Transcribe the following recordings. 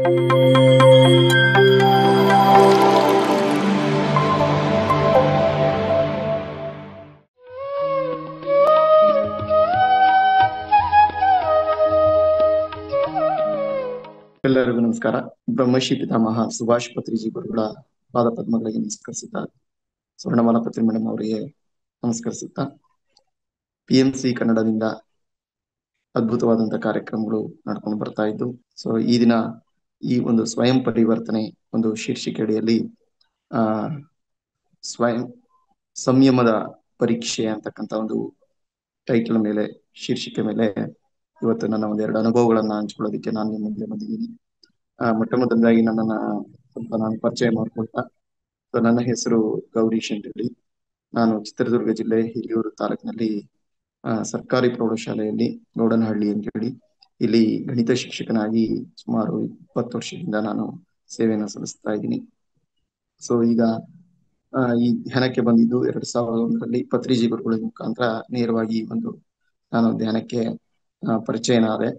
ಎಲ್ಲರಿಗೂ ನಮಸ್ಕಾರ. ಬ್ರಹ್ಮಶ್ರೀ ಪಿತಾಮಹ ಸುಭಾಷ್ ಪತ್ರಿಜಿ ಗುರುಗಳ ಪಾದ ಪದ್ಮಗಳಿಗೆ ನಮಸ್ಕರಿಸುತ್ತಾ, ಸ್ವರ್ಣಮಾಲಾ ಪತ್ರಿ ಮೇಡಮ್ ಅವರಿಗೆ ನಮಸ್ಕರಿಸುತ್ತಾ, PMC ಕನ್ನಡದಿಂದ ಅದ್ಭುತವಾದಂತಹ ಕಾರ್ಯಕ್ರಮಗಳು ನಡ್ಕೊಂಡು ಬರ್ತಾ ಇದ್ದು. ಸೊ ಈ ದಿನ ಈ ಒಂದು ಸ್ವಯಂ ಪರಿವರ್ತನೆ ಒಂದು ಶೀರ್ಷಿಕೆ ಅಡಿಯಲ್ಲಿ ಸ್ವಯಂ ಸಂಯಮದ ಪರೀಕ್ಷೆ ಅಂತಕ್ಕಂಥ ಒಂದು ಟೈಟಲ್ ಮೇಲೆ, ಶೀರ್ಷಿಕೆ ಮೇಲೆ ಇವತ್ತು ನನ್ನ ಒಂದೆರಡು ಅನುಭವಗಳನ್ನ ಹಂಚ್ಕೊಳ್ಳೋದಕ್ಕೆ ನಾನು ನಿಮ್ಮ ಮುಂದೆ ಬಂದಿದ್ದೀನಿ. ಮೊಟ್ಟ ಮೊದಲದಾಗಿ ನನ್ನನ್ನ ಸ್ವಲ್ಪ ನಾನು ಪರಿಚಯ ಮಾಡ್ಕೊಳ್ತಾ, ನನ್ನ ಹೆಸರು ಗೌರೀಶ್ ಅಂತ ಹೇಳಿ. ನಾನು ಚಿತ್ರದುರ್ಗ ಜಿಲ್ಲೆ ಹಿರಿಯೂರು ತಾಲೂಕಿನಲ್ಲಿ ಸರ್ಕಾರಿ ಪ್ರೌಢಶಾಲೆಯಲ್ಲಿ ಗೌಡನಹಳ್ಳಿ ಅಂತ ಹೇಳಿ ಇಲ್ಲಿ ಗಣಿತ ಶಿಕ್ಷಕನಾಗಿ ಸುಮಾರು 20 ವರ್ಷದಿಂದ ನಾನು ಸೇವೆಯನ್ನು ಸಲ್ಲಿಸ್ತಾ ಇದ್ದೀನಿ. ಸೊ ಈಗ ಈ ಧ್ಯಾನಕ್ಕೆ ಬಂದಿದ್ದು 2001ರಲ್ಲಿ ಪತ್ರಿಜಿ ಗುರುಗಳ ಮುಖಾಂತರ ನೇರವಾಗಿ ಒಂದು ನಾನು ಧ್ಯಾನಕ್ಕೆ ಪರಿಚಯನಾದೆ.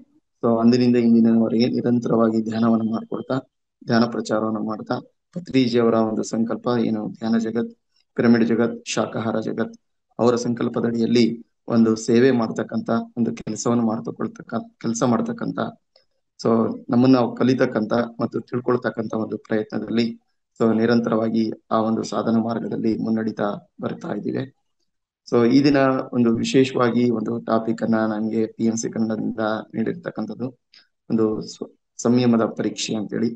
ಸೊ ಅಂದಿನಿಂದ ಇಂದಿನವರೆಗೆ ನಿರಂತರವಾಗಿ ಧ್ಯಾನವನ್ನು ಮಾಡ್ಕೊಳ್ತಾ, ಧ್ಯಾನ ಪ್ರಚಾರವನ್ನು ಮಾಡ್ತಾ, ಪತ್ರಿಜಿ ಅವರ ಒಂದು ಸಂಕಲ್ಪ ಏನು, ಧ್ಯಾನ ಜಗತ್, ಪಿರಮಿಡ್ ಜಗತ್, ಶಾಕಾಹಾರ ಜಗತ್, ಅವರ ಸಂಕಲ್ಪದಡಿಯಲ್ಲಿ ಒಂದು ಸೇವೆ ಮಾಡ್ತಕ್ಕಂಥ ಒಂದು ಕೆಲಸ ಮಾಡ್ತಕ್ಕಂಥ ಸೊ ನಮ್ಮನ್ನ ನಾವು ಕಲಿತಕ್ಕಂಥ ಮತ್ತು ತಿಳ್ಕೊಳ್ತಕ್ಕಂಥ ಒಂದು ಪ್ರಯತ್ನದಲ್ಲಿ ಸೊ ನಿರಂತರವಾಗಿ ಆ ಒಂದು ಸಾಧನ ಮಾರ್ಗದಲ್ಲಿ ಮುನ್ನಡೀತಾ ಬರ್ತಾ ಇದ್ದೀವಿ. ಸೊ ಈ ದಿನ ಒಂದು ವಿಶೇಷವಾಗಿ ಒಂದು ಟಾಪಿಕ್ ಅನ್ನ ನನಗೆ PMC ಕನ್ನಡದಿಂದ ನೀಡಿರ್ತಕ್ಕಂಥದ್ದು ಒಂದು ಸಂಯಮದ ಪರೀಕ್ಷೆ ಅಂತೇಳಿ.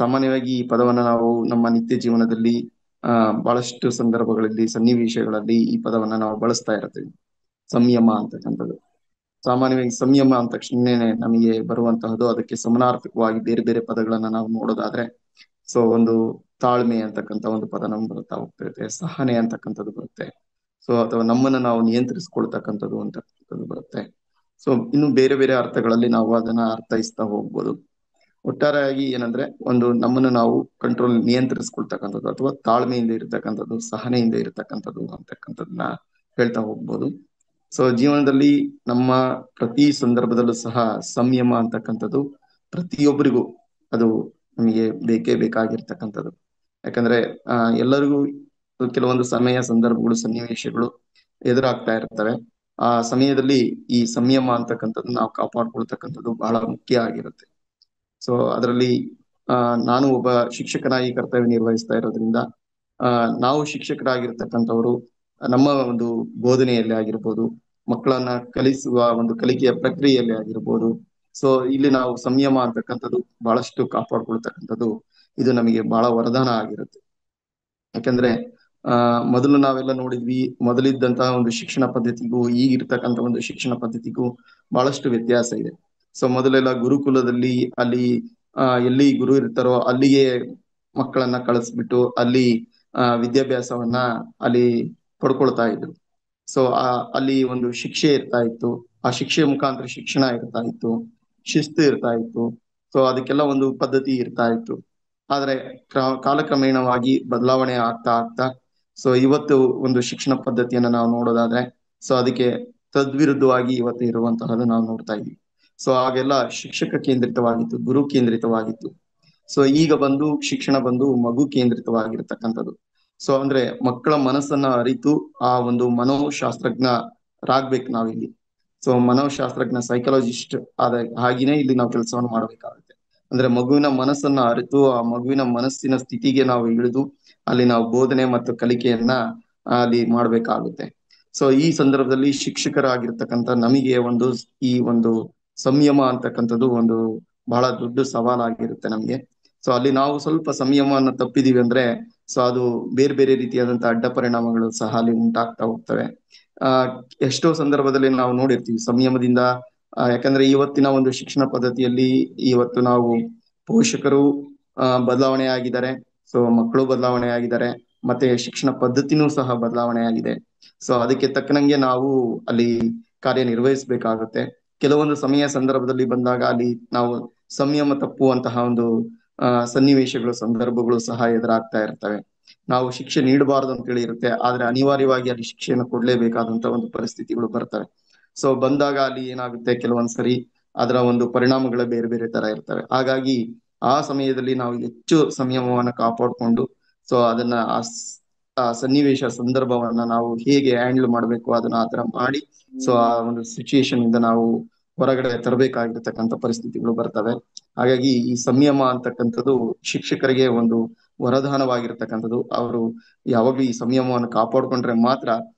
ಸಾಮಾನ್ಯವಾಗಿ ಈ ಪದವನ್ನ ನಾವು ನಮ್ಮ ನಿತ್ಯ ಜೀವನದಲ್ಲಿ ಬಹಳಷ್ಟು ಸಂದರ್ಭಗಳಲ್ಲಿ, ಸನ್ನಿವೇಶಗಳಲ್ಲಿ ಈ ಪದವನ್ನ ನಾವು ಬಳಸ್ತಾ ಇರ್ತೀವಿ. ಸಂಯಮ ಅಂತಕ್ಕಂಥದ್ದು ಸಾಮಾನ್ಯವಾಗಿ ಸಂಯಮ ಅಂದ ತಕ್ಷಣ ನಮಗೆ ಬರುವಂತಹದ್ದು, ಅದಕ್ಕೆ ಸಮಾನಾರ್ಥಕವಾಗಿ ಬೇರೆ ಬೇರೆ ಪದಗಳನ್ನ ನಾವು ನೋಡೋದಾದ್ರೆ ಸೊ ಒಂದು ತಾಳ್ಮೆ ಅಂತಕ್ಕಂಥ ಒಂದು ಪದ ನಮ್ಗೆ ಬರ್ತಾ ಹೋಗ್ತಿರುತ್ತೆ, ಸಹನೆ ಅಂತಕ್ಕಂಥದ್ದು ಬರುತ್ತೆ, ಸೊ ಅಥವಾ ನಮ್ಮನ್ನ ನಾವು ನಿಯಂತ್ರಿಸ್ಕೊಳ್ತಕ್ಕಂಥದ್ದು ಅಂತಕ್ಕಂಥದ್ದು ಬರುತ್ತೆ. ಸೊ ಇನ್ನು ಬೇರೆ ಬೇರೆ ಅರ್ಥಗಳಲ್ಲಿ ನಾವು ಅದನ್ನ ಅರ್ಥೈಸ್ತಾ ಹೋಗ್ಬೋದು. ಒಟ್ಟಾರೆಯಾಗಿ ಏನಂದ್ರೆ ಒಂದು ನಮ್ಮನ್ನು ನಾವು ನಿಯಂತ್ರಿಸ್ಕೊಳ್ತಕ್ಕಂಥದ್ದು ಅಥವಾ ತಾಳ್ಮೆಯಿಂದ ಇರತಕ್ಕಂಥದ್ದು, ಸಹನೆಯಿಂದ ಇರತಕ್ಕಂಥದ್ದು ಅಂತಕ್ಕಂಥದ್ದನ್ನ ಹೇಳ್ತಾ ಹೋಗ್ಬೋದು. ಸೊ ಜೀವನದಲ್ಲಿ ನಮ್ಮ ಪ್ರತಿ ಸಂದರ್ಭದಲ್ಲೂ ಸಹ ಸಂಯಮ ಅಂತಕ್ಕಂಥದ್ದು ಪ್ರತಿಯೊಬ್ಬರಿಗೂ ಅದು ನಮಗೆ ಬೇಕೇ ಬೇಕಾಗಿರ್ತಕ್ಕಂಥದ್ದು. ಯಾಕಂದ್ರೆ ಎಲ್ಲರಿಗೂ ಕೆಲವೊಂದು ಸಮಯ, ಸಂದರ್ಭಗಳು, ಸನ್ನಿವೇಶಗಳು ಎದುರಾಗ್ತಾ ಇರ್ತವೆ. ಆ ಸಮಯದಲ್ಲಿ ಈ ಸಂಯಮ ಅಂತಕ್ಕಂಥದ್ದು ನಾವು ಕಾಪಾಡ್ಕೊಳ್ತಕ್ಕಂಥದ್ದು ಬಹಳ ಮುಖ್ಯ ಆಗಿರುತ್ತೆ. ಸೊ ಅದರಲ್ಲಿ ನಾನು ಒಬ್ಬ ಶಿಕ್ಷಕನಾಗಿ ಕರ್ತವ್ಯ ನಿರ್ವಹಿಸ್ತಾ ಇರೋದ್ರಿಂದ ನಾವು ಶಿಕ್ಷಕರಾಗಿರ್ತಕ್ಕಂಥವ್ರು ನಮ್ಮ ಒಂದು ಬೋಧನೆಯಲ್ಲಿ ಆಗಿರ್ಬೋದು, ಮಕ್ಕಳನ್ನ ಕಲಿಸುವ ಒಂದು ಕಲಿಕೆಯ ಪ್ರಕ್ರಿಯೆಯಲ್ಲಿ ಆಗಿರ್ಬೋದು, ಸೊ ಇಲ್ಲಿ ನಾವು ಸಂಯಮ ಅಂತಕ್ಕಂಥದ್ದು ಬಹಳಷ್ಟು ಕಾಪಾಡ್ಕೊಳ್ತಕ್ಕಂಥದ್ದು ಇದು ನಮಗೆ ಬಹಳ ವರದಾನ ಆಗಿರುತ್ತೆ. ಯಾಕಂದ್ರೆ ಮೊದಲು ನಾವೆಲ್ಲ ನೋಡಿದ್ವಿ, ಮೊದಲಿದ್ದಂತಹ ಒಂದು ಶಿಕ್ಷಣ ಪದ್ಧತಿಗೂ ಈಗಿರ್ತಕ್ಕಂಥ ಒಂದು ಶಿಕ್ಷಣ ಪದ್ಧತಿಗೂ ಬಹಳಷ್ಟು ವ್ಯತ್ಯಾಸ ಇದೆ. ಸೊ ಮೊದಲೆಲ್ಲ ಗುರುಕುಲದಲ್ಲಿ ಅಲ್ಲಿ ಎಲ್ಲಿ ಗುರು ಇರ್ತಾರೋ ಅಲ್ಲಿಗೆ ಮಕ್ಕಳನ್ನ ಕಳಿಸ್ಬಿಟ್ಟು ಅಲ್ಲಿ ವಿದ್ಯಾಭ್ಯಾಸವನ್ನ ಅಲ್ಲಿ ಪಡ್ಕೊಳ್ತಾ ಇದ್ರು. ಸೊ ಅಲ್ಲಿ ಒಂದು ಶಿಕ್ಷೆ ಇರ್ತಾ ಇತ್ತು, ಆ ಶಿಕ್ಷೆಯ ಮುಖಾಂತರ ಶಿಕ್ಷಣ ಇರ್ತಾ ಇತ್ತು, ಶಿಸ್ತು ಇರ್ತಾ ಇತ್ತು, ಸೊ ಅದಕ್ಕೆಲ್ಲ ಒಂದು ಪದ್ಧತಿ ಇರ್ತಾ ಇತ್ತು. ಆದ್ರೆ ಕಾಲಕ್ರಮೇಣವಾಗಿ ಬದಲಾವಣೆ ಆಗ್ತಾ ಆಗ್ತಾ ಸೊ ಇವತ್ತು ಒಂದು ಶಿಕ್ಷಣ ಪದ್ಧತಿಯನ್ನ ನಾವು ನೋಡೋದಾದ್ರೆ ಸೊ ಅದಕ್ಕೆ ತದ್ವಿರುದ್ಧವಾಗಿ ಇವತ್ತು ಇರುವಂತಹದ್ದು ನಾವು ನೋಡ್ತಾ ಇದ್ವಿ. ಸೊ ಆಗೆಲ್ಲ ಶಿಕ್ಷಕ ಕೇಂದ್ರಿತವಾಗಿತ್ತು, ಗುರು ಕೇಂದ್ರಿತವಾಗಿತ್ತು. ಸೊ ಈಗ ಬಂದು ಶಿಕ್ಷಣ ಬಂದು ಮಗು ಕೇಂದ್ರಿತವಾಗಿರ್ತಕ್ಕಂಥದ್ದು. ಸೊ ಅಂದ್ರೆ ಮಕ್ಕಳ ಮನಸ್ಸನ್ನ ಅರಿತು ಆ ಒಂದು ಮನೋಶಾಸ್ತ್ರಜ್ಞರಾಗ್ಬೇಕು ನಾವಿಲ್ಲಿ. ಸೊ ಮನೋಶಾಸ್ತ್ರಜ್ಞ, ಸೈಕಾಲಜಿಸ್ಟ್ ಹಾಗೇನೆ ಇಲ್ಲಿ ನಾವು ಕೆಲಸವನ್ನು ಮಾಡಬೇಕಾಗುತ್ತೆ. ಅಂದ್ರೆ ಮಗುವಿನ ಮನಸ್ಸನ್ನ ಅರಿತು ಆ ಮಗುವಿನ ಮನಸ್ಸಿನ ಸ್ಥಿತಿಗೆ ನಾವು ಇಳಿದು ಅಲ್ಲಿ ನಾವು ಬೋಧನೆ ಮತ್ತು ಕಲಿಕೆಯನ್ನ ಅಲ್ಲಿ ಮಾಡ್ಬೇಕಾಗುತ್ತೆ. ಸೊ ಈ ಸಂದರ್ಭದಲ್ಲಿ ಶಿಕ್ಷಕರಾಗಿರ್ತಕ್ಕಂಥ ನಮಗೆ ಈ ಒಂದು ಸಂಯಮ ಅಂತಕ್ಕಂಥದ್ದು ಒಂದು ಬಹಳ ದೊಡ್ಡ ಸವಾಲಾಗಿರುತ್ತೆ ನಮ್ಗೆ. ಸೊ ಅಲ್ಲಿ ನಾವು ಸ್ವಲ್ಪ ಸಂಯಮವನ್ನು ತಪ್ಪಿದೀವಿ ಅಂದ್ರೆ ಸೊ ಅದು ಬೇರೆ ಬೇರೆ ರೀತಿಯಾದಂತಹ ಅಡ್ಡ ಪರಿಣಾಮಗಳು ಸಹ ಅಲ್ಲಿ ಉಂಟಾಗ್ತಾ ಹೋಗ್ತವೆ. ಎಷ್ಟೋ ಸಂದರ್ಭದಲ್ಲಿ ನಾವು ನೋಡಿರ್ತೀವಿ ಸಂಯಮದಿಂದ. ಯಾಕಂದ್ರೆ ಇವತ್ತಿನ ಒಂದು ಶಿಕ್ಷಣ ಪದ್ಧತಿಯಲ್ಲಿ ಇವತ್ತು ನಾವು ಪೋಷಕರು ಬದಲಾವಣೆ ಆಗಿದ್ದಾರೆ, ಸೊ ಮಕ್ಕಳು ಬದಲಾವಣೆ ಆಗಿದ್ದಾರೆ, ಮತ್ತೆ ಶಿಕ್ಷಣ ಪದ್ಧತಿನೂ ಸಹ ಬದಲಾವಣೆ ಆಗಿದೆ. ಸೊ ಅದಕ್ಕೆ ತಕ್ಕನಂಗೆ ನಾವು ಅಲ್ಲಿ ಕಾರ್ಯನಿರ್ವಹಿಸ್ಬೇಕಾಗುತ್ತೆ. ಕೆಲವೊಂದು ಸಮಯ ಸಂದರ್ಭದಲ್ಲಿ ಬಂದಾಗ ಅಲ್ಲಿ ನಾವು ಸಂಯಮ ತಪ್ಪುವಂತಹ ಒಂದು ಸನ್ನಿವೇಶಗಳು, ಸಂದರ್ಭಗಳು ಸಹ ಎದುರಾಗ್ತಾ ಇರ್ತವೆ. ನಾವು ಶಿಕ್ಷೆ ನೀಡಬಾರದು ಅಂತೇಳಿ ಇರುತ್ತೆ, ಆದ್ರೆ ಅನಿವಾರ್ಯವಾಗಿ ಅಲ್ಲಿ ಶಿಕ್ಷೆಯನ್ನು ಕೊಡ್ಲೇಬೇಕಾದಂತ ಒಂದು ಪರಿಸ್ಥಿತಿಗಳು ಬರ್ತವೆ. ಸೊ ಬಂದಾಗ ಅಲ್ಲಿ ಏನಾಗುತ್ತೆ, ಕೆಲವೊಂದ್ಸರಿ ಅದರ ಒಂದು ಪರಿಣಾಮಗಳ ಬೇರೆ ಬೇರೆ ತರ ಇರ್ತವೆ. ಹಾಗಾಗಿ ಆ ಸಮಯದಲ್ಲಿ ನಾವು ಹೆಚ್ಚು ಸಂಯಮವನ್ನ ಕಾಪಾಡಿಕೊಂಡು, ಸೊ ಅದನ್ನ ಆ ಸನ್ನಿವೇಶ ಸಂದರ್ಭವನ್ನ ನಾವು ಹೇಗೆ ಹ್ಯಾಂಡಲ್ ಮಾಡಬೇಕು ಅದನ್ನ ಆತರ ಮಾಡಿ, ಸೊ ಆ ಒಂದು ಸಿಚುಯೇಷನ್ ಇಂದ ನಾವು ಹೊರಗಡೆ ತರಬೇಕಾಗಿರ್ತಕ್ಕಂಥ ಪರಿಸ್ಥಿತಿಗಳು ಬರ್ತವೆ. ಹಾಗಾಗಿ ಈ ಸಂಯಮ ಅಂತಕ್ಕಂಥದ್ದು ಶಿಕ್ಷಕರಿಗೆ ಒಂದು ವರದಾನವಾಗಿರ್ತಕ್ಕಂಥದ್ದು. ಅವರು ಯಾವಾಗ್ಲೂ ಈ ಸಂಯಮವನ್ನು ಕಾಪಾಡ್ಕೊಂಡ್ರೆ ಮಾತ್ರ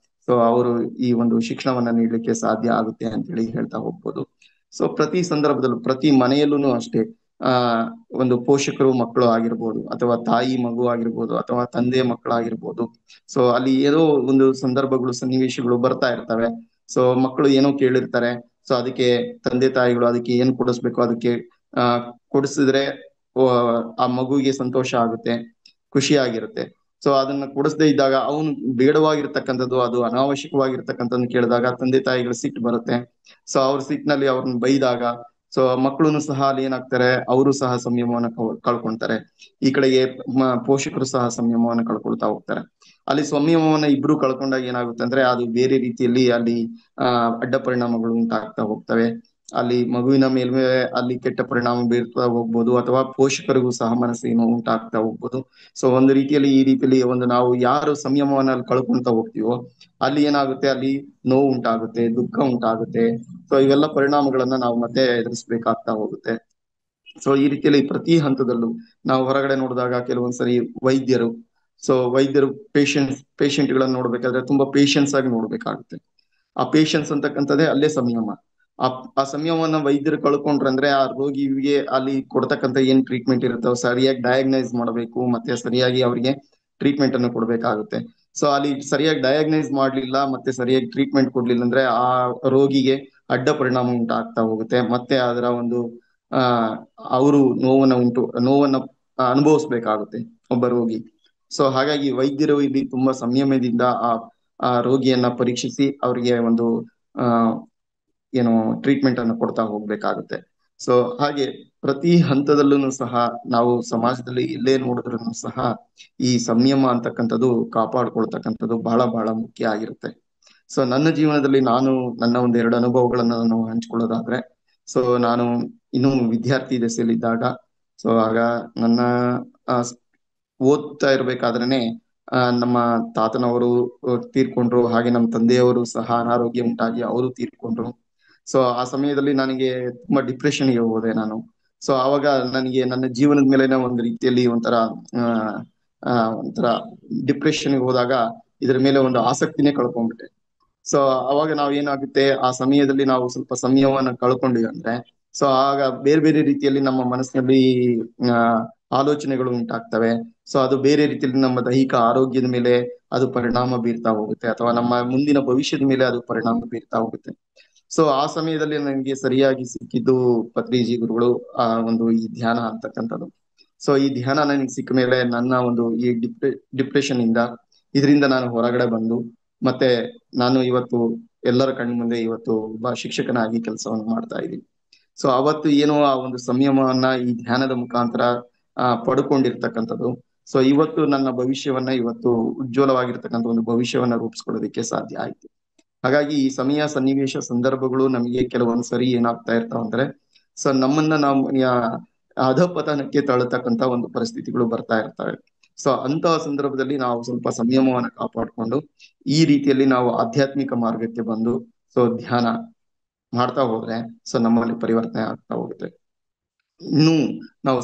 ಸೊ ಅವರು ಈ ಒಂದು ಶಿಕ್ಷಣವನ್ನ ನೀಡಲಿಕ್ಕೆ ಸಾಧ್ಯ ಆಗುತ್ತೆ ಅಂತ ಹೇಳಿ ಹೇಳ್ತಾ ಹೋಗ್ಬೋದು. ಸೊ ಪ್ರತಿ ಸಂದರ್ಭದಲ್ಲೂ ಪ್ರತಿ ಮನೆಯಲ್ಲೂ ಅಷ್ಟೇ, ಆ ಒಂದು ಪೋಷಕರು ಮಕ್ಕಳು ಆಗಿರ್ಬೋದು, ಅಥವಾ ತಾಯಿ ಮಗು ಆಗಿರ್ಬೋದು, ಅಥವಾ ತಂದೆ ಮಕ್ಕಳಾಗಿರ್ಬೋದು. ಸೊ ಅಲ್ಲಿ ಏನೋ ಒಂದು ಸಂದರ್ಭಗಳು ಸನ್ನಿವೇಶಗಳು ಬರ್ತಾ ಇರ್ತವೆ. ಸೊ ಮಕ್ಕಳು ಏನೋ ಕೇಳಿರ್ತಾರೆ. ಸೊ ಅದಕ್ಕೆ ತಂದೆ ತಾಯಿಗಳು ಅದಕ್ಕೆ ಏನ್ ಕೊಡಿಸ್ಬೇಕು ಅದಕ್ಕೆ ಆ ಕೊಡಿಸಿದ್ರೆ ಆ ಮಗುವಿಗೆ ಸಂತೋಷ ಆಗುತ್ತೆ, ಖುಷಿ ಆಗಿರುತ್ತೆ. ಸೊ ಅದನ್ನ ಕೊಡಿಸದೇ ಇದ್ದಾಗ ಅವನು ಬೇಡವಾಗಿರ್ತಕ್ಕಂಥದ್ದು, ಅದು ಅನಾವಶ್ಯಕವಾಗಿರ್ತಕ್ಕಂಥದ್ದು ಕೇಳಿದಾಗ ತಂದೆ ತಾಯಿಗಳು ಸಿಟ್ಟು ಬರುತ್ತೆ. ಸೊ ಅವ್ರ ಸಿಟ್ಟಿನಲ್ಲಿ ಅವ್ರನ್ನ ಬೈದಾಗ ಸೊ ಮಕ್ಕಳು ಸಹ ಅಲ್ಲಿ ಏನಾಗ್ತಾರೆ, ಅವರು ಸಹ ಸಂಯಮವನ್ನ ಕಳ್ಕೊಂತಾರೆ. ಈ ಕಡೆಗೆ ಪೋಷಕರು ಸಹ ಸಂಯಮವನ್ನ ಕಳ್ಕೊಳ್ತಾ ಹೋಗ್ತಾರೆ. ಅಲ್ಲಿ ಸಂಯಮವನ್ನ ಇಬ್ರು ಕಳ್ಕೊಂಡಾಗ ಏನಾಗುತ್ತೆ ಅಂದ್ರೆ ಅದು ಬೇರೆ ರೀತಿಯಲ್ಲಿ ಅಲ್ಲಿ ಅಡ್ಡ ಪರಿಣಾಮಗಳು ಉಂಟಾಗ್ತಾ ಹೋಗ್ತವೆ. ಅಲ್ಲಿ ಮಗುವಿನ ಮೇಲ್ಮೇ ಅಲ್ಲಿ ಕೆಟ್ಟ ಪರಿಣಾಮ ಬೀರ್ತಾ ಹೋಗ್ಬೋದು, ಅಥವಾ ಪೋಷಕರಿಗೂ ಸಹ ಮನಸ್ಸಿಗೆ ಉಂಟಾಗ್ತಾ ಹೋಗ್ಬೋದು. ಸೊ ಒಂದು ರೀತಿಯಲ್ಲಿ ಈ ರೀತಿಯಲ್ಲಿ ಒಂದು ನಾವು ಯಾರು ಸಂಯಮವನ್ನ ಅಲ್ಲಿ ಕಳ್ಕೊಂತ ಹೋಗ್ತೀವೋ ಅಲ್ಲಿ ಏನಾಗುತ್ತೆ, ಅಲ್ಲಿ ನೋವು ಉಂಟಾಗುತ್ತೆ, ದುಃಖ ಉಂಟಾಗುತ್ತೆ. ಸೊ ಇವೆಲ್ಲ ಪರಿಣಾಮಗಳನ್ನ ನಾವು ಮತ್ತೆ ಎದುರಿಸ್ಬೇಕಾಗ್ತಾ ಹೋಗುತ್ತೆ. ಸೊ ಈ ರೀತಿಯಲ್ಲಿ ಪ್ರತಿ ಹಂತದಲ್ಲೂ ನಾವು ಹೊರಗಡೆ ನೋಡಿದಾಗ ಕೆಲವೊಂದ್ಸರಿ ವೈದ್ಯರು ಪೇಷಂಟ್ಗಳನ್ನ ನೋಡ್ಬೇಕಾದ್ರೆ ತುಂಬಾ ಪೇಷನ್ಸ್ ಆಗಿ ನೋಡ್ಬೇಕಾಗುತ್ತೆ. ಆ ಪೇಷನ್ಸ್ ಅಂತಕ್ಕಂಥದ್ದೇ ಅಲ್ಲೇ ಸಂಯಮ. ಆ ಸಂಯಮವನ್ನ ವೈದ್ಯರು ಕಳ್ಕೊಂಡ್ರಂದ್ರೆ ಆ ರೋಗಿಗೆ ಅಲ್ಲಿ ಕೊಡ್ತಕ್ಕಂಥ ಏನ್ ಟ್ರೀಟ್ಮೆಂಟ್ ಇರುತ್ತೋ ಸರಿಯಾಗಿ ಡಯಾಗ್ನೈಸ್ ಮಾಡಬೇಕು, ಮತ್ತೆ ಸರಿಯಾಗಿ ಅವರಿಗೆ ಟ್ರೀಟ್ಮೆಂಟ್ ಅನ್ನು ಕೊಡ್ಬೇಕಾಗುತ್ತೆ. ಸೊ ಅಲ್ಲಿ ಸರಿಯಾಗಿ ಡಯಾಗ್ನೈಸ್ ಮಾಡ್ಲಿಲ್ಲ, ಮತ್ತೆ ಸರಿಯಾಗಿ ಟ್ರೀಟ್ಮೆಂಟ್ ಕೊಡ್ಲಿಲ್ಲ ಅಂದ್ರೆ ಆ ರೋಗಿಗೆ ಅಡ್ಡ ಪರಿಣಾಮ ಉಂಟಾಗ್ತಾ ಹೋಗುತ್ತೆ. ಮತ್ತೆ ಅದರ ಒಂದು ಆ ಅವರು ನೋವನ್ನ ಅನುಭವಿಸ್ಬೇಕಾಗುತ್ತೆ ಒಬ್ಬ ರೋಗಿ. ಸೊ ಹಾಗಾಗಿ ವೈದ್ಯರು ಇಲ್ಲಿ ತುಂಬಾ ಸಂಯಮದಿಂದ ಆ ರೋಗಿಯನ್ನ ಪರೀಕ್ಷಿಸಿ ಅವರಿಗೆ ಒಂದು ಆ ಏನು ಟ್ರೀಟ್ಮೆಂಟ್ ಅನ್ನು ಕೊಡ್ತಾ ಹೋಗ್ಬೇಕಾಗುತ್ತೆ. ಸೊ ಹಾಗೆ ಪ್ರತಿ ಹಂತದಲ್ಲೂ ಸಹ ನಾವು ಸಮಾಜದಲ್ಲಿ ಎಲ್ಲೇ ನೋಡಿದ್ರು ಸಹ ಈ ಸಂಯಮ ಅಂತಕ್ಕಂಥದ್ದು ಕಾಪಾಡ್ಕೊಳ್ತಕ್ಕಂಥದ್ದು ಬಹಳ ಬಹಳ ಮುಖ್ಯ ಆಗಿರುತ್ತೆ. ಸೊ ನನ್ನ ಜೀವನದಲ್ಲಿ ನನ್ನ ಒಂದೆರಡು ಅನುಭವಗಳನ್ನ ನಾನು ಹಂಚ್ಕೊಳ್ಳೋದಾದ್ರೆ, ಸೊ ನಾನು ಇನ್ನೂ ವಿದ್ಯಾರ್ಥಿ ದಶೆಯಲ್ಲಿದ್ದಾಗ, ಸೊ ಆಗ ನನ್ನ ಓದ್ತಾ ಇರ್ಬೇಕಾದ್ರೇನೆ ನಮ್ಮ ತಾತನವರು ತೀರ್ಕೊಂಡ್ರು. ಹಾಗೆ ನಮ್ಮ ತಂದೆಯವರು ಸಹ ಅನಾರೋಗ್ಯ ಉಂಟಾಗಿ ಅವರು ತೀರ್ಕೊಂಡ್ರು. ಸೊ ಆ ಸಮಯದಲ್ಲಿ ನನಗೆ ತುಂಬಾ ಡಿಪ್ರೆಷನ್ಗೆ ಹೋದೆ ನಾನು. ಸೊ ಅವಾಗ ನನಗೆ ನನ್ನ ಜೀವನದ ಮೇಲೆನೆ ಒಂದು ರೀತಿಯಲ್ಲಿ ಒಂಥರ ಡಿಪ್ರೆಷನ್ಗೆ ಹೋದಾಗ ಇದ್ರ ಮೇಲೆ ಒಂದು ಆಸಕ್ತಿನೇ ಕಳ್ಕೊಂಡ್ಬಿಟ್ಟೆ. ಸೊ ಅವಾಗ ನಾವ್ ಏನಾಗುತ್ತೆ, ಆ ಸಮಯದಲ್ಲಿ ನಾವು ಸ್ವಲ್ಪ ಸಂಯಮವನ್ನ ಕಳ್ಕೊಂಡಿವಿ ಅಂದ್ರೆ ಸೊ ಆಗ ಬೇರೆ ಬೇರೆ ರೀತಿಯಲ್ಲಿ ನಮ್ಮ ಮನಸ್ಸಿನಲ್ಲಿ ಆ ಆಲೋಚನೆಗಳು ಉಂಟಾಗ್ತವೆ. ಸೊ ಅದು ಬೇರೆ ರೀತಿಯಲ್ಲಿ ನಮ್ಮ ದೈಹಿಕ ಆರೋಗ್ಯದ ಮೇಲೆ ಅದು ಪರಿಣಾಮ ಬೀರ್ತಾ ಹೋಗುತ್ತೆ, ಅಥವಾ ನಮ್ಮ ಮುಂದಿನ ಭವಿಷ್ಯದ ಮೇಲೆ ಅದು ಪರಿಣಾಮ ಬೀರ್ತಾ ಹೋಗುತ್ತೆ. ಸೊ ಆ ಸಮಯದಲ್ಲಿ ನನಗೆ ಸರಿಯಾಗಿ ಸಿಕ್ಕಿದ್ದು ಪತ್ರಿಜಿ ಗುರುಗಳು ಈ ಧ್ಯಾನ ಅಂತಕ್ಕಂಥದ್ದು. ಸೊ ಈ ಧ್ಯಾನ ನನಗೆ ಸಿಕ್ಕ ಮೇಲೆ ನನ್ನ ಒಂದು ಈ ಡಿಪ್ರೆಷನ್ ಇದರಿಂದ ನಾನು ಹೊರಗಡೆ ಬಂದು, ಮತ್ತೆ ನಾನು ಇವತ್ತು ಎಲ್ಲರ ಕಣ್ಣು ಮುಂದೆ ಇವತ್ತು ಒಬ್ಬ ಶಿಕ್ಷಕನಾಗಿ ಕೆಲಸವನ್ನು ಮಾಡ್ತಾ ಇದ್ದೀನಿ. ಸೊ ಅವತ್ತು ಏನೋ ಆ ಒಂದು ಸಂಯಮವನ್ನ ಈ ಧ್ಯಾನದ ಮುಖಾಂತರ ಪಡ್ಕೊಂಡಿರ್ತಕ್ಕಂಥದ್ದು. ಸೊ ಇವತ್ತು ನನ್ನ ಭವಿಷ್ಯವನ್ನ ಇವತ್ತು ಉಜ್ವಲವಾಗಿರ್ತಕ್ಕಂಥ ಒಂದು ಭವಿಷ್ಯವನ್ನ ರೂಪಿಸ್ಕೊಳ್ಳೋದಕ್ಕೆ ಸಾಧ್ಯ ಆಯ್ತು. ಹಾಗಾಗಿ ಈ ಸಮಯ ಸನ್ನಿವೇಶ ಸಂದರ್ಭಗಳು ನಮಗೆ ಕೆಲವೊಂದ್ಸರಿ ಏನಾಗ್ತಾ ಇರ್ತಾವ ಅಂದ್ರೆ ಸೊ ನಮ್ಮನ್ನ ನಾವು ಅಧಪತನಕ್ಕೆ ತಳ್ಳತಕ್ಕಂತ ಒಂದು ಪರಿಸ್ಥಿತಿಗಳು ಬರ್ತಾ ಇರ್ತವೆ. ಸೊ ಅಂತಹ ಸಂದರ್ಭದಲ್ಲಿ ನಾವು ಸ್ವಲ್ಪ ಸಂಯಮವನ್ನ ಕಾಪಾಡಿಕೊಂಡು ಈ ರೀತಿಯಲ್ಲಿ ನಾವು ಆಧ್ಯಾತ್ಮಿಕ ಮಾರ್ಗಕ್ಕೆ ಬಂದು ಸೊ ಧ್ಯಾನ ಮಾಡ್ತಾ ಹೋದ್ರೆ ಸೊ ನಮ್ಮಲ್ಲಿ ಪರಿವರ್ತನೆ ಆಗ್ತಾ ಹೋಗುತ್ತೆ. ಇನ್ನು ನಾವು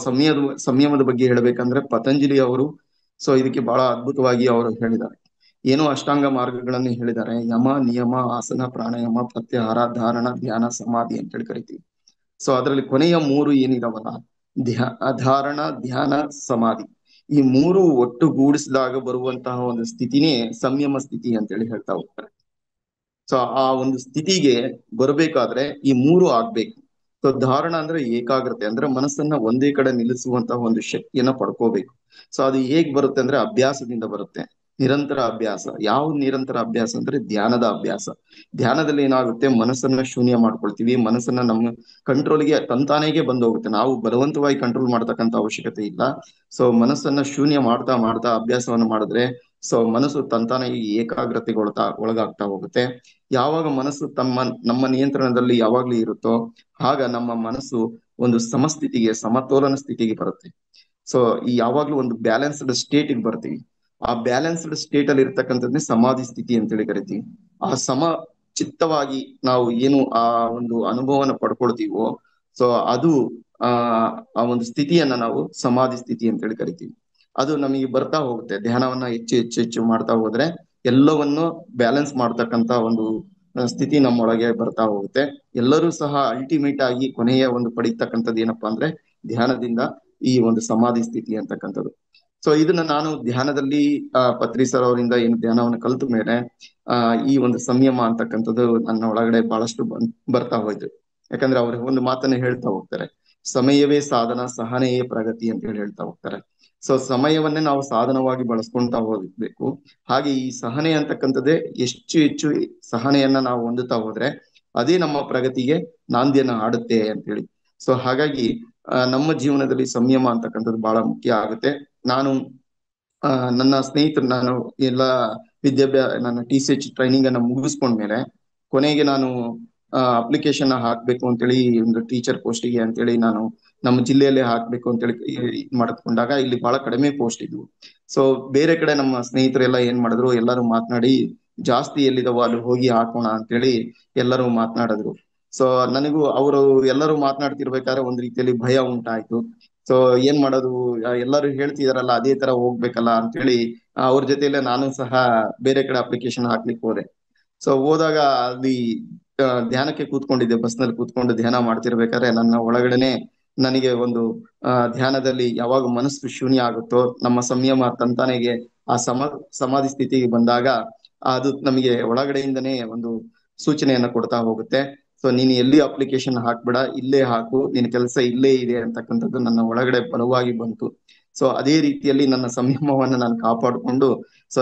ಸಂಯಮದ ಬಗ್ಗೆ ಹೇಳ್ಬೇಕಂದ್ರೆ ಪತಂಜಲಿ ಅವರು ಸೊ ಇದಕ್ಕೆ ಬಹಳ ಅದ್ಭುತವಾಗಿ ಅವರು ಹೇಳಿದ್ದಾರೆ. ಏನೋ ಅಷ್ಟಾಂಗ ಮಾರ್ಗಗಳನ್ನು ಹೇಳಿದ್ದಾರೆ. ಯಮ, ನಿಯಮ, ಆಸನ, ಪ್ರಾಣಾಯಾಮ, ಪ್ರತ್ಯಾಹಾರ, ಧಾರಣ, ಧ್ಯಾನ, ಸಮಾಧಿ ಅಂತ ಹೇಳಿ ಕರಿತೀವಿ. ಸೊ ಅದರಲ್ಲಿ ಕೊನೆಯ ಮೂರು ಏನಿದಾವಲ್ಲ, ಧಾರಣ, ಧ್ಯಾನ, ಸಮಾಧಿ, ಈ ಮೂರು ಒಟ್ಟುಗೂಡಿಸಿದಾಗ ಬರುವಂತಹ ಒಂದು ಸ್ಥಿತಿನೇ ಸಂಯಮ ಸ್ಥಿತಿ ಅಂತೇಳಿ ಹೇಳ್ತಾ ಹೋಗ್ತಾರೆ. ಸೊ ಆ ಒಂದು ಸ್ಥಿತಿಗೆ ಬರಬೇಕಾದ್ರೆ ಈ ಮೂರು ಆಗ್ಬೇಕು. ಸೊ ಧಾರಣ ಅಂದ್ರೆ ಏಕಾಗ್ರತೆ, ಅಂದ್ರೆ ಮನಸ್ಸನ್ನ ಒಂದೇ ಕಡೆ ನಿಲ್ಲಿಸುವಂತಹ ಒಂದು ಶಕ್ತಿಯನ್ನ ಪಡ್ಕೋಬೇಕು. ಸೊ ಅದು ಹೇಗ್ ಬರುತ್ತೆ ಅಂದ್ರೆ ಅಭ್ಯಾಸದಿಂದ ಬರುತ್ತೆ. ನಿರಂತರ ಅಭ್ಯಾಸ. ಯಾವ ನಿರಂತರ ಅಭ್ಯಾಸ ಅಂದ್ರೆ ಧ್ಯಾನದ ಅಭ್ಯಾಸ. ಧ್ಯಾನದಲ್ಲಿ ಏನಾಗುತ್ತೆ, ಮನಸ್ಸನ್ನ ಶೂನ್ಯ ಮಾಡ್ಕೊಳ್ತೀವಿ. ಮನಸ್ಸನ್ನ ನಮ್ಮ ಕಂಟ್ರೋಲ್ಗೆ ತಂತಾನೇಗೆ ಬಂದೋಗುತ್ತೆ. ನಾವು ಬಲವಂತವಾಗಿ ಕಂಟ್ರೋಲ್ ಮಾಡ್ತಕ್ಕಂಥ ಅವಶ್ಯಕತೆ ಇಲ್ಲ. ಸೊ ಮನಸ್ಸನ್ನ ಶೂನ್ಯ ಮಾಡ್ತಾ ಮಾಡ್ತಾ ಅಭ್ಯಾಸವನ್ನ ಮಾಡಿದ್ರೆ ಸೊ ಮನಸ್ಸು ತಂತಾನೆ ಈ ಒಳಗಾಗ್ತಾ ಹೋಗುತ್ತೆ. ಯಾವಾಗ ಮನಸ್ಸು ನಮ್ಮ ನಿಯಂತ್ರಣದಲ್ಲಿ ಯಾವಾಗ್ಲೂ ಇರುತ್ತೋ ಆಗ ನಮ್ಮ ಮನಸ್ಸು ಒಂದು ಸಮತೋಲನ ಸ್ಥಿತಿಗೆ ಬರುತ್ತೆ. ಸೊ ಈ ಯಾವಾಗ್ಲೂ ಒಂದು ಬ್ಯಾಲೆನ್ಸ್ಡ್ ಸ್ಟೇಟಿಗೆ ಬರ್ತೀವಿ. ಆ ಬ್ಯಾಲೆನ್ಸ್ಡ್ ಸ್ಟೇಟ್ ಅಲ್ಲಿ ಇರ್ತಕ್ಕಂಥದ್ದೇ ಸಮಾಧಿ ಸ್ಥಿತಿ ಅಂತೇಳಿ ಕರಿತೀವಿ. ಆ ಚಿತ್ತವಾಗಿ ನಾವು ಏನು ಆ ಒಂದು ಅನುಭವನ ಪಡ್ಕೊಳ್ತೀವೋ, ಸೊ ಅದು ಆ ಆ ಒಂದು ಸ್ಥಿತಿಯನ್ನ ನಾವು ಸಮಾಧಿ ಸ್ಥಿತಿ ಅಂತೇಳಿ ಕರಿತೀವಿ. ಅದು ನಮಗೆ ಬರ್ತಾ ಹೋಗುತ್ತೆ. ಧ್ಯಾನವನ್ನ ಹೆಚ್ಚು ಹೆಚ್ಚು ಹೆಚ್ಚು ಮಾಡ್ತಾ ಹೋದ್ರೆ ಎಲ್ಲವನ್ನು ಬ್ಯಾಲೆನ್ಸ್ ಮಾಡ್ತಕ್ಕಂತ ಒಂದು ಸ್ಥಿತಿ ನಮ್ಮೊಳಗೆ ಬರ್ತಾ ಹೋಗುತ್ತೆ. ಎಲ್ಲರೂ ಸಹ ಅಲ್ಟಿಮೇಟ್ ಆಗಿ ಕೊನೆಯ ಒಂದು ಪಡಿತಕ್ಕಂಥದ್ದು ಏನಪ್ಪಾ ಅಂದ್ರೆ ಧ್ಯಾನದಿಂದ ಈ ಒಂದು ಸಮಾಧಿ ಸ್ಥಿತಿ ಅಂತಕ್ಕಂಥದ್ದು. ಸೊ ಇದನ್ನ ನಾನು ಧ್ಯಾನದಲ್ಲಿ ಪತ್ರಿ ಸರ್ ಅವರಿಂದ ಏನು ಧ್ಯಾನವನ್ನು ಕಲಿತ ಮೇಲೆ ಈ ಒಂದು ಸಂಯಮ ಅಂತಕ್ಕಂಥದ್ದು ನನ್ನ ಒಳಗಡೆ ಬಹಳಷ್ಟು ಬರ್ತಾ ಹೋಯ್ತು. ಯಾಕಂದ್ರೆ ಅವ್ರು ಒಂದು ಮಾತನ್ನ ಹೇಳ್ತಾ ಹೋಗ್ತಾರೆ, ಸಮಯವೇ ಸಾಧನ, ಸಹನೆಯೇ ಪ್ರಗತಿ ಅಂತ ಹೇಳಿ ಹೇಳ್ತಾ ಹೋಗ್ತಾರೆ. ಸೊ ಸಮಯವನ್ನೇ ನಾವು ಸಾಧನವಾಗಿ ಬಳಸ್ಕೊಂತಾ ಹೋಗ್ಬೇಕು. ಹಾಗೆ ಈ ಸಹನೆ ಅಂತಕ್ಕಂಥದ್ದೇ ಹೆಚ್ಚು ಹೆಚ್ಚು ಸಹನೆಯನ್ನ ನಾವು ಹೊಂದುತ್ತಾ ಹೋದ್ರೆ ಅದೇ ನಮ್ಮ ಪ್ರಗತಿಗೆ ನಾಂದಿಯನ್ನ ಆಡುತ್ತೆ ಅಂತೇಳಿ. ಸೊ ಹಾಗಾಗಿ ನಮ್ಮ ಜೀವನದಲ್ಲಿ ಸಂಯಮ ಅಂತಕ್ಕಂಥದ್ದು ಬಹಳ ಮುಖ್ಯ ಆಗುತ್ತೆ. ನಾನು ನನ್ನ ಸ್ನೇಹಿತರು, ನಾನು ಎಲ್ಲ ನನ್ನ TCH ಟ್ರೈನಿಂಗ್ ಅನ್ನ ಮುಗಿಸ್ಕೊಂಡ್ಮೇಲೆ ಕೊನೆಗೆ ನಾನು ಅಪ್ಲಿಕೇಶನ್ ಹಾಕ್ಬೇಕು ಅಂತೇಳಿ ಒಂದು ಟೀಚರ್ ಪೋಸ್ಟಿಗೆ ಅಂತೇಳಿ ನಾನು ನಮ್ಮ ಜಿಲ್ಲೆಯಲ್ಲೇ ಹಾಕ್ಬೇಕು ಅಂತೇಳಿ ಇದ್ ಮಾಡ್ಕೊಂಡಾಗ ಇಲ್ಲಿ ಬಹಳ ಕಡಿಮೆ ಪೋಸ್ಟ್ ಇದ್ವು. ಸೊ ಬೇರೆ ಕಡೆ ನಮ್ಮ ಸ್ನೇಹಿತರೆಲ್ಲ ಏನ್ ಮಾಡಿದ್ರು, ಎಲ್ಲರೂ ಮಾತನಾಡಿ ಜಾಸ್ತಿ ಎಲ್ಲಿದಾವೋ ಅಲ್ಲಿ ಹೋಗಿ ಹಾಕೋಣ ಅಂತೇಳಿ ಎಲ್ಲರೂ ಮಾತನಾಡಿದ್ರು. ಸೊ ನನಗೂ ಅವರು ಎಲ್ಲರೂ ಮಾತನಾಡ್ತಿರ್ಬೇಕಾದ್ರೆ ಒಂದ್ ರೀತಿಯಲ್ಲಿ ಭಯ ಉಂಟಾಯ್ತು. ಸೊ ಏನ್ ಮಾಡೋದು, ಎಲ್ಲರೂ ಹೇಳ್ತಿದಾರಲ್ಲ ಅದೇ ತರ ಹೋಗ್ಬೇಕಲ್ಲ ಅಂತೇಳಿ ಅವ್ರ ಜೊತೆಯಲ್ಲೇ ನಾನು ಸಹ ಬೇರೆ ಕಡೆ ಅಪ್ಲಿಕೇಶನ್ ಹಾಕ್ಲಿಕ್ಕೆ ಹೋದೆ. ಸೊ ಹೋದಾಗ ಅಲ್ಲಿ ಧ್ಯಾನಕ್ಕೆ ಕೂತ್ಕೊಂಡಿದ್ದೆ, ಬಸ್ನಲ್ಲಿ ಕೂತ್ಕೊಂಡು ಧ್ಯಾನ ಮಾಡ್ತಿರ್ಬೇಕಾದ್ರೆ ನನ್ನ ಒಳಗಡೆನೆ ನನಗೆ ಒಂದು ಧ್ಯಾನದಲ್ಲಿ ಯಾವಾಗ ಮನಸ್ಸು ಶೂನ್ಯ ಆಗುತ್ತೋ, ನಮ್ಮ ಸಂಯಮ ತಂತಾನೆಗೆ ಆ ಸಮಾಧಿ ಸ್ಥಿತಿಗೆ ಬಂದಾಗ ಅದು ನಮಗೆ ಒಳಗಡೆಯಿಂದನೇ ಒಂದು ಸೂಚನೆಯನ್ನ ಕೊಡ್ತಾ ಹೋಗುತ್ತೆ. ಸೊ ನೀನು ಎಲ್ಲಿ ಅಪ್ಲಿಕೇಶನ್ ಹಾಕ್ಬೇಡ, ಇಲ್ಲೇ ಹಾಕು, ನಿನ್ ಕೆಲಸ ಇಲ್ಲೇ ಇದೆ ಅಂತಕ್ಕಂಥದ್ದು ನನ್ನ ಒಳಗಡೆ ಬಲವಾಗಿ ಬಂತು. ಸೊ ಅದೇ ರೀತಿಯಲ್ಲಿ ನನ್ನ ಸಂಯಮವನ್ನ ನಾನು ಕಾಪಾಡಿಕೊಂಡು ಸೊ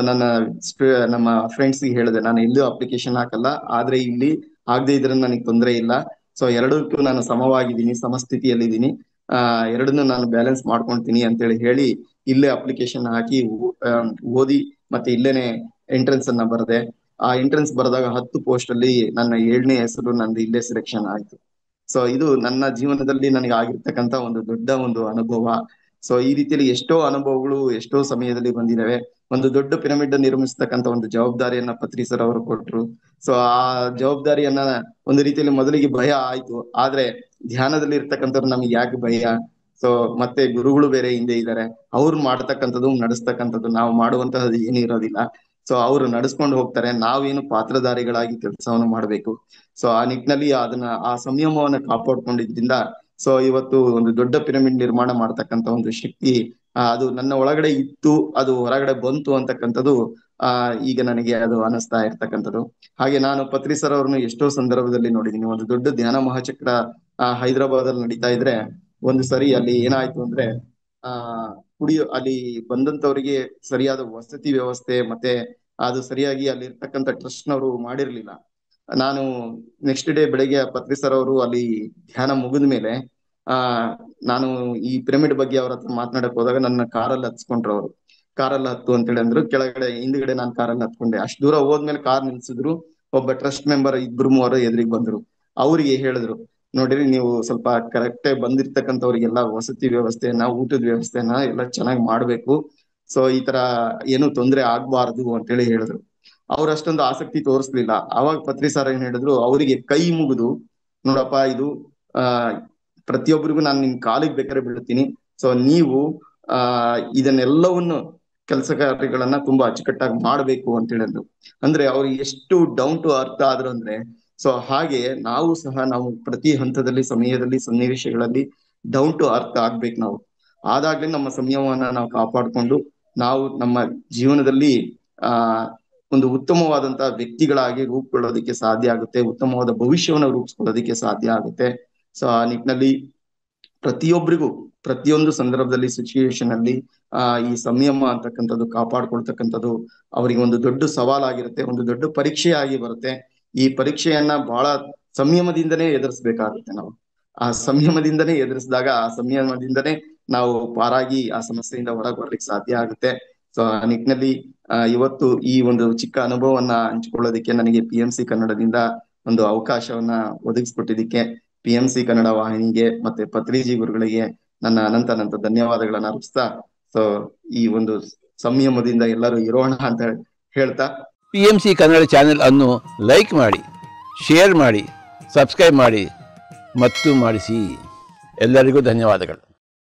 ನಮ್ಮ ಫ್ರೆಂಡ್ಸ್ಗೆ ಹೇಳಿದೆ, ನಾನು ಎಲ್ಲೂ ಅಪ್ಲಿಕೇಶನ್ ಹಾಕಲ್ಲ, ಆದ್ರೆ ಇಲ್ಲಿ ಆಗದೆ ಇದ್ರೆ ನನಗೆ ತೊಂದರೆ ಇಲ್ಲ. ಸೊ ಎರಡಕ್ಕೂ ನಾನು ಸಮವಾಗಿದ್ದೀನಿ, ಸಮಸ್ಥಿತಿಯಲ್ಲಿದ್ದೀನಿ, ಎರಡನ್ನೂ ನಾನು ಬ್ಯಾಲೆನ್ಸ್ ಮಾಡ್ಕೊಂತೀನಿ ಅಂತೇಳಿ ಹೇಳಿ ಇಲ್ಲೇ ಅಪ್ಲಿಕೇಶನ್ ಹಾಕಿ ಓದಿ ಮತ್ತೆ ಇಲ್ಲೇನೆ ಎಂಟ್ರೆನ್ಸ್ ಅನ್ನ ಬರದೆ. ಆ ಎಂಟ್ರೆನ್ಸ್ ಬರೆದಾಗ 10 ಪೋಸ್ಟ್ ಅಲ್ಲಿ ನನ್ನ 7ನೇ ಹೆಸರು ನಂದು ಇಲ್ಲೇ ಸೆಲೆಕ್ಷನ್ ಆಯ್ತು. ಸೊ ಇದು ನನ್ನ ಜೀವನದಲ್ಲಿ ನನಗೆ ಆಗಿರ್ತಕ್ಕಂತ ಒಂದು ದೊಡ್ಡ ಒಂದು ಅನುಭವ. ಸೊ ಈ ರೀತಿಯಲ್ಲಿ ಎಷ್ಟೋ ಅನುಭವಗಳು ಎಷ್ಟೋ ಸಮಯದಲ್ಲಿ ಬಂದಿದ್ದಾವೆ. ಒಂದು ದೊಡ್ಡ ಪಿರಮಿಡ್ ನಿರ್ಮಿಸ್ತಕ್ಕಂತ ಒಂದು ಜವಾಬ್ದಾರಿಯನ್ನ ಪತ್ರಿ ಸರ್ ಅವರು ಕೊಟ್ರು. ಸೊ ಆ ಜವಾಬ್ದಾರಿಯನ್ನ ಒಂದು ರೀತಿಯಲ್ಲಿ ಮೊದಲಿಗೆ ಭಯ ಆಯ್ತು, ಆದ್ರೆ ಧ್ಯಾನದಲ್ಲಿ ಇರ್ತಕ್ಕಂಥವ್ರು ನಮ್ಗೆ ಯಾಕೆ ಭಯ? ಸೊ ಮತ್ತೆ ಗುರುಗಳು ಬೇರೆ ಹಿಂದೆ ಇದ್ದಾರೆ, ಅವ್ರು ಮಾಡ್ತಕ್ಕಂಥದ್ದು ನಡೆಸ್ತಕ್ಕಂಥದ್ದು, ನಾವು ಮಾಡುವಂತಹದ್ದು ಏನು ಇರೋದಿಲ್ಲ. ಸೊ ಅವರು ನಡೆಸ್ಕೊಂಡು ಹೋಗ್ತಾರೆ, ನಾವೇನು ಪಾತ್ರಧಾರಿಗಳಾಗಿ ಕೆಲಸವನ್ನು ಮಾಡ್ಬೇಕು. ಸೊ ಆ ನಿಟ್ಟಿನಲ್ಲಿ ಆ ಸಂಯಮವನ್ನ ಕಾಪಾಡ್ಕೊಂಡಿದ್ರಿಂದ ಸೊ ಇವತ್ತು ಒಂದು ದೊಡ್ಡ ಪಿರಮಿಡ್ ನಿರ್ಮಾಣ ಮಾಡ್ತಕ್ಕಂಥ ಒಂದು ಶಕ್ತಿ ಅದು ನನ್ನ ಒಳಗಡೆ ಇತ್ತು, ಅದು ಹೊರಗಡೆ ಬಂತು ಅಂತಕ್ಕಂಥದ್ದು ಈಗ ನನಗೆ ಅದು ಅನಿಸ್ತಾ ಇರ್ತಕ್ಕಂಥದ್ದು. ಹಾಗೆ ನಾನು ಪತ್ರಿ ಸರ್ ಅವ್ರನ್ನು ಎಷ್ಟೋ ಸಂದರ್ಭದಲ್ಲಿ ನೋಡಿದ್ದೀನಿ. ಒಂದು ದೊಡ್ಡ ಧ್ಯಾನ ಮಹಾಚಕ್ರ ಹೈದರಾಬಾದ್ ಅಲ್ಲಿ ನಡೀತಾ ಇದ್ರೆ ಒಂದು ಸರಿ ಅಲ್ಲಿ ಏನಾಯ್ತು ಅಂದ್ರೆ ಆ ಅಲ್ಲಿ ಬಂದಂತವರಿಗೆ ಸರಿಯಾದ ವಸತಿ ವ್ಯವಸ್ಥೆ ಮತ್ತೆ ಅದು ಸರಿಯಾಗಿ ಅಲ್ಲಿ ಇರ್ತಕ್ಕಂಥ ಟ್ರಸ್ಟ್ನವರು ಮಾಡಿರ್ಲಿಲ್ಲ. ನಾನು ನೆಕ್ಸ್ಟ್ ಡೇ ಬೆಳಿಗ್ಗೆ ಪತ್ರಿ ಸರ್ ಅವರು ಅಲ್ಲಿ ಧ್ಯಾನ ಮುಗಿದ ಮೇಲೆ ನಾನು ಈ ಪಿರಮಿಡ್ ಬಗ್ಗೆ ಅವ್ರ ಹತ್ರ ಮಾತನಾಡಕ್ ಹೋದಾಗ ನನ್ನ ಕಾರಲ್ಲಿ ಹತ್ಸ್ಕೊಂಡ್ರು. ಅವರು ಕಾರಲ್ಲಿ ಹತ್ತು ಅಂತೇಳಿ ಅಂದ್ರು. ಕೆಳಗಡೆ ಹಿಂದ್ಗಡೆ ನಾನು ಕಾರಲ್ಲಿ ಹತ್ಕೊಂಡೆ. ಅಷ್ಟು ದೂರ ಹೋದ್ಮೇಲೆ ಕಾರ್ ನಿಲ್ಸಿದ್ರು. ಒಬ್ಬ ಟ್ರಸ್ಟ್ ಮೆಂಬರ್ 2-3 ಎದುರಿಗೆ ಬಂದ್ರು. ಅವ್ರಿಗೆ ಹೇಳಿದ್ರು, ನೋಡ್ರಿ ನೀವು ಸ್ವಲ್ಪ ಕರೆಕ್ಟ್ ಬಂದಿರ್ತಕ್ಕಂಥವ್ರಿಗೆಲ್ಲ ವಸತಿ ವ್ಯವಸ್ಥೆಯನ್ನ, ಊಟದ ವ್ಯವಸ್ಥೆನ ಎಲ್ಲ ಚೆನ್ನಾಗಿ ಮಾಡ್ಬೇಕು. ಸೊ ಈ ತರ ಏನು ತೊಂದರೆ ಆಗ್ಬಾರ್ದು ಅಂತೇಳಿ ಹೇಳಿದ್ರು. ಅವ್ರು ಅಷ್ಟೊಂದು ಆಸಕ್ತಿ ತೋರಿಸ್ಲಿಲ್ಲ. ಅವಾಗ ಪತ್ರಿ ಸರ್ ಏನ್ ಹೇಳಿದ್ರು, ಅವರಿಗೆ ಕೈ ಮುಗಿದು, ನೋಡಪ್ಪ ಇದು ಪ್ರತಿಯೊಬ್ಬರಿಗೂ ನಾನು ನಿಮ್ ಕಾಲಿಗೆ ಬೇಕಾದ್ರೆ ಬೀಳ್ತೀನಿ. ಸೊ ನೀವು ಇದನ್ನೆಲ್ಲವನ್ನು ಕೆಲಸ ಕಾರ್ಯಗಳನ್ನ ತುಂಬಾ ಅಚ್ಚುಕಟ್ಟಾಗಿ ಮಾಡ್ಬೇಕು ಅಂತ ಹೇಳಿದ್ರು. ಅಂದ್ರೆ ಅವ್ರಿಗೆ ಎಷ್ಟು ಡೌನ್ ಟು ಅರ್ಥ ಆದ್ರು ಅಂದ್ರೆ, ಸೊ ಹಾಗೆ ನಾವು ಪ್ರತಿ ಹಂತದಲ್ಲಿ, ಸಮಯದಲ್ಲಿ, ಸನ್ನಿವೇಶಗಳಲ್ಲಿ ಡೌನ್ ಟು ಅರ್ಥ ಆಗ್ಬೇಕು. ನಾವು ಆದಾಗ್ಲೇ ನಮ್ಮ ಸಂಯಮವನ್ನ ನಾವು ಕಾಪಾಡಿಕೊಂಡು ನಾವು ನಮ್ಮ ಜೀವನದಲ್ಲಿ ಒಂದು ಉತ್ತಮವಾದಂತಹ ವ್ಯಕ್ತಿಗಳಾಗಿ ರೂಪುಗೊಳ್ಳೋದಕ್ಕೆ ಸಾಧ್ಯ ಆಗುತ್ತೆ, ಉತ್ತಮವಾದ ಭವಿಷ್ಯವನ್ನು ರೂಪಿಸ್ಕೊಳ್ಳೋದಕ್ಕೆ ಸಾಧ್ಯ ಆಗುತ್ತೆ. ಸೊ ಆ ನಿಟ್ಟಿನಲ್ಲಿ ಪ್ರತಿಯೊಬ್ಬರಿಗೂ ಪ್ರತಿಯೊಂದು ಸಂದರ್ಭದಲ್ಲಿ, ಸಿಚುಯೇಷನ್ ಅಲ್ಲಿ ಈ ಸಂಯಮ ಅಂತಕ್ಕಂಥದ್ದು ಕಾಪಾಡ್ಕೊಳ್ತಕ್ಕಂಥದ್ದು ಅವರಿಗೆ ಒಂದು ದೊಡ್ಡ ಸವಾಲಾಗಿರುತ್ತೆ, ಒಂದು ದೊಡ್ಡ ಪರೀಕ್ಷೆ ಆಗಿ ಬರುತ್ತೆ. ಈ ಪರೀಕ್ಷೆಯನ್ನ ಬಹಳ ಸಂಯಮದಿಂದನೇ ಎದುರಿಸ್ಬೇಕಾಗುತ್ತೆ. ನಾವು ಆ ಸಂಯಮದಿಂದನೇ ಎದುರಿಸಿದಾಗ ಆ ಸಂಯಮದಿಂದನೇ ನಾವು ಪಾರಾಗಿ ಆ ಸಮಸ್ಯೆಯಿಂದ ಹೊರಗೆ ಬರ್ಲಿಕ್ಕೆ ಸಾಧ್ಯ ಆಗುತ್ತೆ. ಸೊ ಆ ನಿಟ್ಟಿನಲ್ಲಿ ಇವತ್ತು ಈ ಒಂದು ಚಿಕ್ಕ ಅನುಭವವನ್ನ ಹಂಚಿಕೊಳ್ಳೋದಕ್ಕೆ ನನಗೆ PMC ಕನ್ನಡದಿಂದ ಒಂದು ಅವಕಾಶವನ್ನ ಒದಗಿಸ್ಕೊಟ್ಟಿದ್ದಕ್ಕೆ PMC ಕನ್ನಡ ವಾಹಿನಿಗೆ ಮತ್ತೆ ಪತ್ರಿಜಿ ಗುರುಗಳಿಗೆ ನನ್ನ ಅನಂತ ಧನ್ಯವಾದಗಳನ್ನ ಅರ್ಪಿಸ್ತಾ, ಸೊ ಈ ಒಂದು ಸಂಯಮದಿಂದ ಎಲ್ಲರೂ ಇರೋಣ ಅಂತ ಹೇಳ್ತಾ PMC ಕನ್ನಡ ಚಾನೆಲ್ ಅನ್ನು ಲೈಕ್ ಮಾಡಿ, ಶೇರ್ ಮಾಡಿ, ಸಬ್ಸ್ಕ್ರೈಬ್ ಮಾಡಿ ಮತ್ತು ಮಾಡಿಸಿ. ಎಲ್ಲರಿಗೂ ಧನ್ಯವಾದಗಳು.